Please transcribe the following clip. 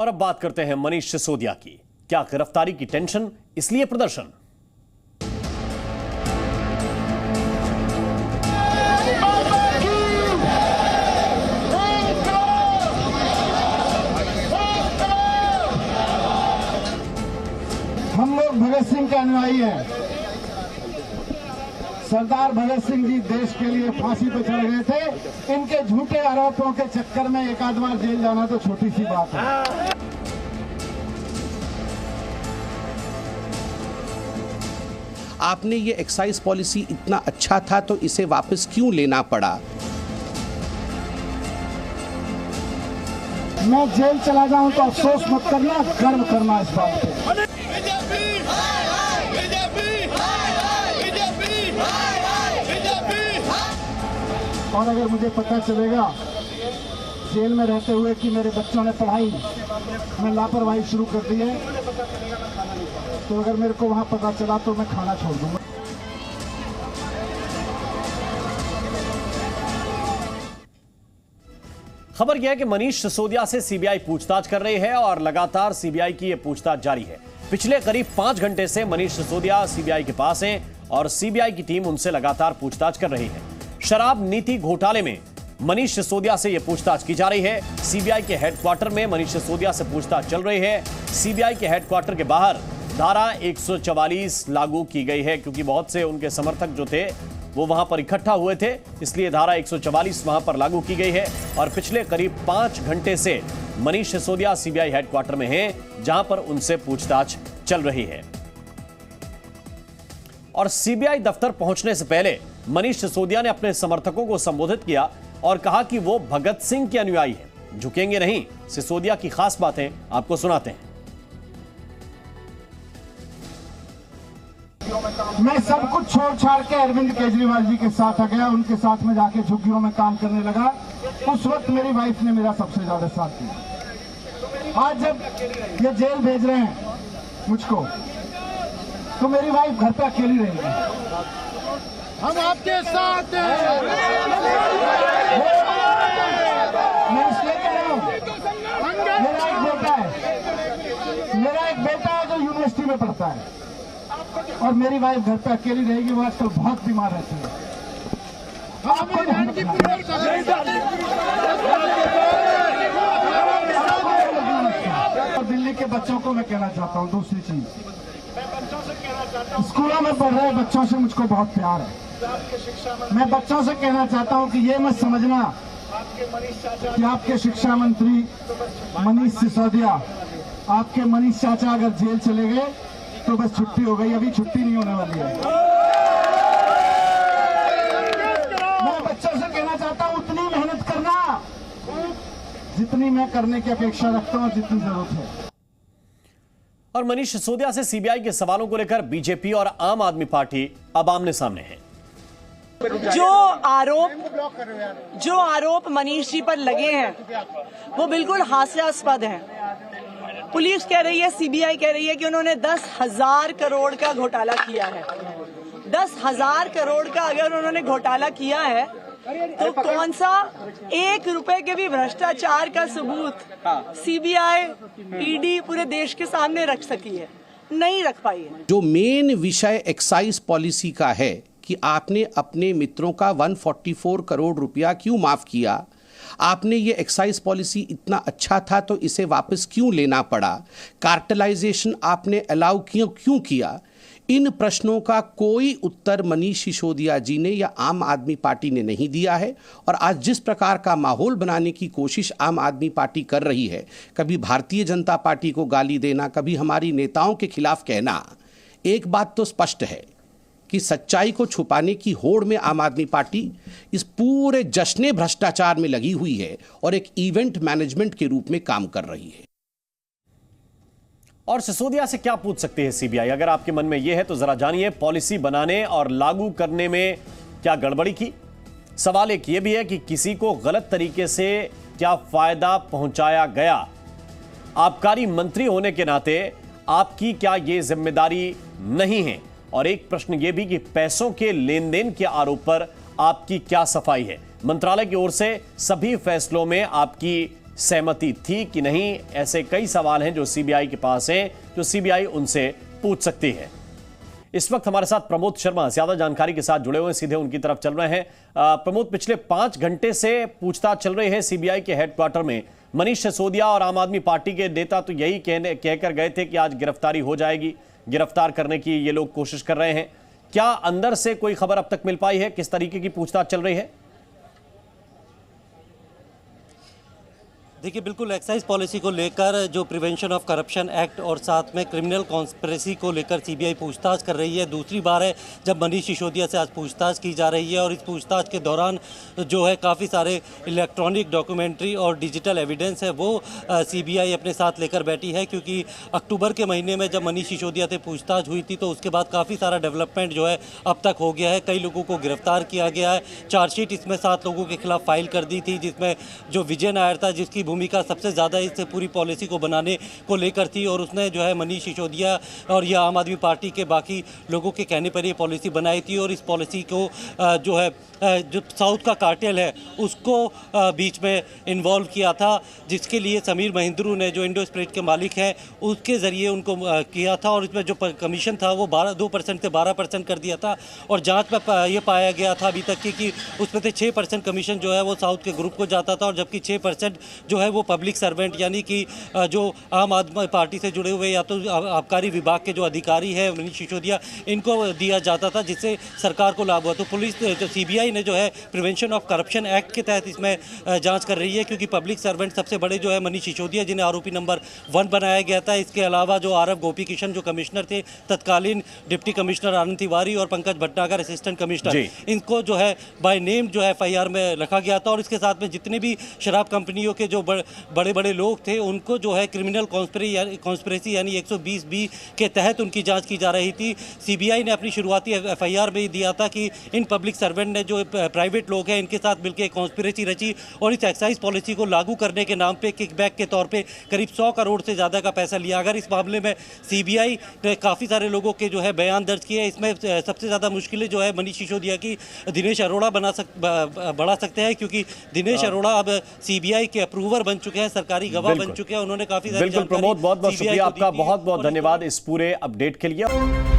और अब बात करते हैं मनीष सिसोदिया की। क्या गिरफ्तारी की टेंशन, इसलिए प्रदर्शन? हम लोग भगत सिंह के अनुयायी हैं। सरदार भगत सिंह जी देश के लिए फांसी पर चढ़ गए थे। इनके झूठे आरोपों के चक्कर में एक आध बार जेल जाना तो छोटी सी बात है। आपने ये एक्साइज पॉलिसी इतना अच्छा था तो इसे वापस क्यों लेना पड़ा? मैं जेल चला जाऊं तो अफसोस मत करना, गर्व करना इस बात पे। और अगर मुझे पता चलेगा जेल में रहते हुए कि मेरे बच्चों ने पढ़ाई में लापरवाही शुरू कर दी है, तो अगर मेरे को वहां पता चला तो मैं खाना छोड़ दूंगा। खबर यह है कि मनीष सिसोदिया से सीबीआई पूछताछ कर रही है और लगातार सीबीआई की यह पूछताछ जारी है। पिछले करीब 5 घंटे से मनीष सिसोदिया सीबीआई के पास हैं और सीबीआई की टीम उनसे लगातार पूछताछ कर रही है। शराब नीति घोटाले में मनीष सिसोदिया से यह पूछताछ की जा रही है। सीबीआई के हेडक्वार्टर में मनीष सिसोदिया से पूछताछ चल रही है। सीबीआई के हेडक्वार्टर के बाहर धारा 144 लागू की गई है क्योंकि बहुत से उनके समर्थक जो थे वो वहां पर इकट्ठा हुए थे, इसलिए धारा 144 वहां पर लागू की गई है। और पिछले करीब 5 घंटे से मनीष सिसोदिया सीबीआई हेडक्वार्टर में हैं, जहां पर उनसे पूछताछ चल रही है। और सीबीआई दफ्तर पहुंचने से पहले मनीष सिसोदिया ने अपने समर्थकों को संबोधित किया और कहा कि वो भगत सिंह के अनुयायी हैं, झुकेंगे नहीं। सिसोदिया की खास बातें आपको सुनाते हैं। मैं सब कुछ छोड़ छाड़ के अरविंद केजरीवाल जी के साथ आ गया, उनके साथ में जाके झुग्गियों में काम करने लगा। उस वक्त मेरी वाइफ ने मेरा सबसे ज्यादा साथ दिया। आज जब ये जेल भेज रहे हैं मुझको, तो मेरी वाइफ घर पे अकेली रहेगी। हम आपके साथ हैं। मैं इसलिए कह रहा हूं, मेरा एक बेटा है जो यूनिवर्सिटी में पढ़ता है और मेरी वाइफ घर पे अकेली रहेगी। वो आजकल बहुत बीमार रहती है। और दिल्ली के बच्चों को मैं कहना चाहता हूँ दूसरी चीज, स्कूलों में पढ़ रहे बच्चों से मुझको बहुत प्यार है। मैं बच्चों से कहना चाहता हूँ कि ये मत समझना कि आपके शिक्षा मंत्री मनीष सिसोदिया, आपके मनीष चाचा अगर जेल चले गए तो बस छुट्टी हो गई। अभी छुट्टी नहीं होने वाली है। मैं बच्चों से कहना चाहता हूं उतनी मेहनत करना जितनी मैं करने की अपेक्षा रखता हूं, जितनी जरूरत है। और मनीष सिसोदिया से सीबीआई के सवालों को लेकर बीजेपी और आम आदमी पार्टी अब आमने सामने है। जो आरोप मनीष जी पर लगे हैं वो बिल्कुल हास्यास्पद हैं। पुलिस कह रही है, सीबीआई कह रही है कि उन्होंने 10,000 करोड़ का घोटाला किया है। 10,000 करोड़ का अगर उन्होंने घोटाला किया है तो कौन सा 1 रुपए के भी भ्रष्टाचार का सबूत सीबीआई, ईडी पूरे देश के सामने रख सकी है? नहीं रख पाई है। जो मेन विषय एक्साइज पॉलिसी का है कि आपने अपने मित्रों का 144 करोड़ रुपया क्यों माफ किया, आपने ये एक्साइज पॉलिसी इतना अच्छा था तो इसे वापस क्यों लेना पड़ा, कार्टेलाइजेशन आपने अलाउ क्यों किया, इन प्रश्नों का कोई उत्तर मनीष सिसोदिया जी ने या आम आदमी पार्टी ने नहीं दिया है। और आज जिस प्रकार का माहौल बनाने की कोशिश आम आदमी पार्टी कर रही है, कभी भारतीय जनता पार्टी को गाली देना, कभी हमारी नेताओं के खिलाफ कहना, एक बात तो स्पष्ट है कि सच्चाई को छुपाने की होड़ में आम आदमी पार्टी इस पूरे जश्न भ्रष्टाचार में लगी हुई है और एक इवेंट मैनेजमेंट के रूप में काम कर रही है। और सिसोदिया से क्या पूछ सकते हैं सीबीआई? अगर आपके मन में यह है तो जरा जानिए, पॉलिसी बनाने और लागू करने में क्या गड़बड़ी की? सवाल एक यह भी है कि किसी को गलत तरीके से क्या फायदा पहुंचाया गया? आबकारी मंत्री होने के नाते आपकी क्या यह जिम्मेदारी नहीं है? और एक प्रश्न यह भी कि पैसों के लेन देन के आरोप पर आपकी क्या सफाई है? मंत्रालय की ओर से सभी फैसलों में आपकी सहमति थी कि नहीं, ऐसे कई सवाल हैं जो सीबीआई के पास हैं, जो सीबीआई उनसे पूछ सकती है। इस वक्त हमारे साथ प्रमोद शर्मा ज्यादा जानकारी के साथ जुड़े हुए हैं, सीधे उनकी तरफ चल रहे हैं। प्रमोद, पिछले 5 घंटे से पूछताछ चल रही है सीबीआई के हेडक्वार्टर में। मनीष सिसोदिया और आम आदमी पार्टी के नेता तो यही कहकर गए थे कि आज गिरफ्तारी हो जाएगी, गिरफ्तार करने की ये लोग कोशिश कर रहे हैं। क्या अंदर से कोई खबर अब तक मिल पाई है? किस तरीके की पूछताछ चल रही है? देखिए, बिल्कुल एक्साइज पॉलिसी को लेकर जो प्रिवेंशन ऑफ करप्शन एक्ट और साथ में क्रिमिनल कॉन्स्पिरेसी को लेकर सीबीआई पूछताछ कर रही है। दूसरी बार है जब मनीष सिसोदिया से आज पूछताछ की जा रही है और इस पूछताछ के दौरान जो है काफ़ी सारे इलेक्ट्रॉनिक डॉक्यूमेंट्री और डिजिटल एविडेंस है वो सीबीआई अपने साथ लेकर बैठी है, क्योंकि अक्टूबर के महीने में जब मनीष सिसोदिया से पूछताछ हुई थी तो उसके बाद काफ़ी सारा डेवलपमेंट जो है अब तक हो गया है। कई लोगों को गिरफ्तार किया गया है। चार्जशीट इसमें 7 लोगों के खिलाफ फाइल कर दी थी, जिसमें जो विजय नायर था, जिसकी भूमिका सबसे ज़्यादा इस पूरी पॉलिसी को बनाने को लेकर थी, और उसने जो है मनीष सिसोदिया और यह आम आदमी पार्टी के बाकी लोगों के कहने पर ये पॉलिसी बनाई थी। और इस पॉलिसी को जो है जो साउथ का कार्टेल है उसको बीच में इन्वॉल्व किया था, जिसके लिए समीर महिंद्रू ने, जो इंडो स्पिरिट के मालिक हैं, उसके ज़रिए उनको किया था। और इसमें जो कमीशन था वो 2% से 12% कर दिया था। और जांच में ये पाया गया था अभी तक कि उसमें से 6% कमीशन जो है वो साउथ के ग्रुप को जाता था, और जबकि 6% जो है वो पब्लिक सर्वेंट यानी कि जो आम आदमी पार्टी से जुड़े हुए या तो आबकारी विभाग के जो अधिकारी हैं मनीष सिसोदिया, इनको दिया जाता था, जिससे सरकार को लाभ हुआ। तो पुलिस जो सीबीआई ने जो है प्रिवेंशन ऑफ करप्शन एक्ट के तहत इसमें जांच कर रही है, क्योंकि पब्लिक सर्वेंट सबसे बड़े जो है मनीष सिसोदिया, जिन्हें आरोपी नंबर 1 बनाया गया था। इसके अलावा जो आरएफ गोपी किशन जो कमिश्नर थे, तत्कालीन डिप्टी कमिश्नर आनंद तिवारी और पंकज भटनागर असिस्टेंट कमिश्नर, इनको जो है बाय नेम जो है FIR में रखा गया था। और इसके साथ में जितने भी शराब कंपनियों के जो बड़े बड़े लोग थे उनको जो है क्रिमिनल कॉन्स्पिरेसी यानी 120B के तहत उनकी जांच की जा रही थी। सीबीआई ने अपनी शुरुआती FIR में ही दिया था कि इन पब्लिक सर्वेंट ने, जो प्राइवेट लोग हैं, इनके साथ मिलकर कॉन्स्पिरेसी रची और इस एक्साइज पॉलिसी को लागू करने के नाम पे किकबैक के तौर पे करीब 100 करोड़ से ज़्यादा का पैसा लिया। अगर इस मामले में सीबीआई ने काफ़ी सारे लोगों के जो है बयान दर्ज किए, इसमें सबसे ज़्यादा मुश्किलें जो है मनीष सिसोदिया की दिनेश अरोड़ा बढ़ा सकते हैं, क्योंकि दिनेश अरोड़ा अब सीबीआई के अप्रूवर बन चुके हैं, सरकारी गवाह बन चुके हैं। उन्होंने काफी सारी बिल्कुल प्रमोद, बहुत बहुत शुक्रिया आपका, बहुत बहुत धन्यवाद इस पूरे अपडेट के लिए।